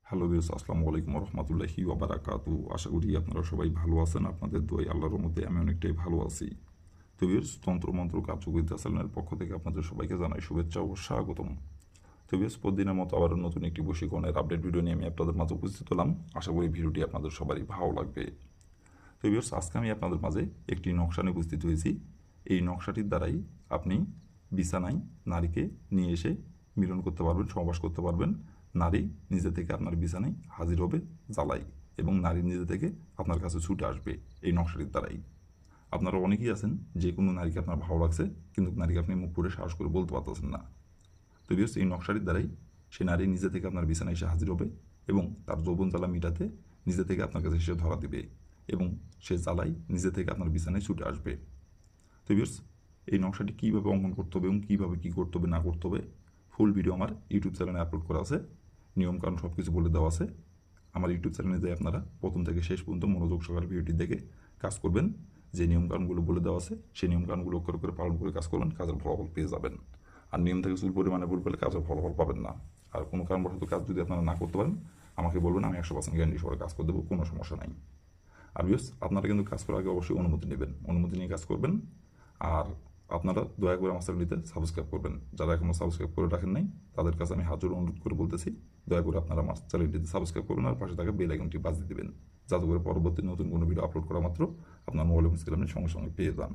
Hello viewers, আসসালামু আলাইকুম রহমতুল্লাহি ওবারাকাতু। আশা করি আপনারা সবাই ভালো আছেন। আপনাদের দোয়ায় আল্লাহর মধ্যে আমি অনেকটাই ভালো আছি। তো ভিউয়ার্স, তন্ত্রমন্ত্র কার্যকরিতা চ্যানেলের পক্ষ থেকে আপনাদের সবাইকে জানাই শুভেচ্ছা ও স্বাগতম। তো ভিউয়ার্স, প্রতিদিনের মতো আবার নতুন একটি বশীকরণের আপডেট ভিডিও নিয়ে আমি আপনাদের মাঝে উপস্থিত হলাম। আশা করি ভিডিওটি আপনাদের সবারই ভালো লাগবে। তো ভিউয়ার্স, আজকে আমি আপনাদের মাঝে একটি নকশা নিয়ে উপস্থিত হয়েছি। এই নকশাটির দ্বারাই আপনি বিছানায় নারীকে নিয়ে এসে মিলন করতে পারবেন, সহবাস করতে পারবেন। নারী নিজে থেকে আপনার বিছানায় হাজির হবে জ্বালাই, এবং নারী নিজে থেকে আপনার কাছে ছুটে আসবে এই নকশাটির দ্বারাই। আপনারা অনেকেই আছেন যে কোনো নারীকে আপনার ভালো লাগছে, কিন্তু নারীকে আপনি মুখ করে সাহস করে বলতে পারতেছেন না। তো ভিউয়ার্স, এই নকশাটির দ্বারাই সে নারী নিজে থেকে আপনার বিছানায় এসে হাজির হবে এবং তার যৌবন জ্বালা মিটাতে নিজে থেকে আপনার কাছে এসে ধরা দিবে এবং সে জ্বালাই নিজে থেকে আপনার বিছানায় ছুটে আসবে। তো ভিউয়ার্স, এই নকশাটি কীভাবে অঙ্কন করতে হবে এবং কীভাবে কী করতে হবে না করতে হবে ফুল ভিডিও আমার ইউটিউব চ্যানেলে আপলোড করা আছে। নিয়মকানুন সব কিছু বলে দেওয়া আছে। আমার ইউটিউব চ্যানেলে যাই আপনারা প্রথম থেকে শেষ পর্যন্ত মনোযোগ সহকারে ভিডিওটি দেখে কাজ করবেন। যে নিয়মকানুনগুলো বলে দেওয়া আছে সেই নিয়মকানুনগুলো অক্ষর করে পালন করে কাজ করবেন, কাজের ফলাফল পেয়ে যাবেন। আর নিয়ম থেকে চুল পরিমাণে ভুল পেলে কাজের ফলাফল পাবেন না। আর কোনো কারণবশত কাজ যদি আপনারা না করতে পারেন আমাকে বলবেন, আমি 100% গ্যারান্টি সহকারে কাজ করে দেবো, কোনো সমস্যা নাই। আর ভিউয়ার্স, আপনারা কিন্তু কাজ করার আগে অবশ্যই অনুমতি নেবেন, অনুমতি নিয়ে কাজ করবেন। আর আপনারা দয়া করে আমার চ্যানেলটিতে সাবস্ক্রাইব করবেন। যারা এখনও সাবস্ক্রাইব করে রাখেন নাই তাদের কাছে আমি হাত জোড়ে অনুরোধ করে বলতেছি, দয়া করে আপনারা আমার চ্যানেলটিতে সাবস্ক্রাইব করবেন আর পাশে থাকা বেল আইকনটি বাজিয়ে দিবেন, যাতে করে পরবর্তী নতুন কোনো ভিডিও আপলোড করা মাত্র আপনার মোবাইল স্ক্রিনে সঙ্গে সঙ্গে পেয়ে যান।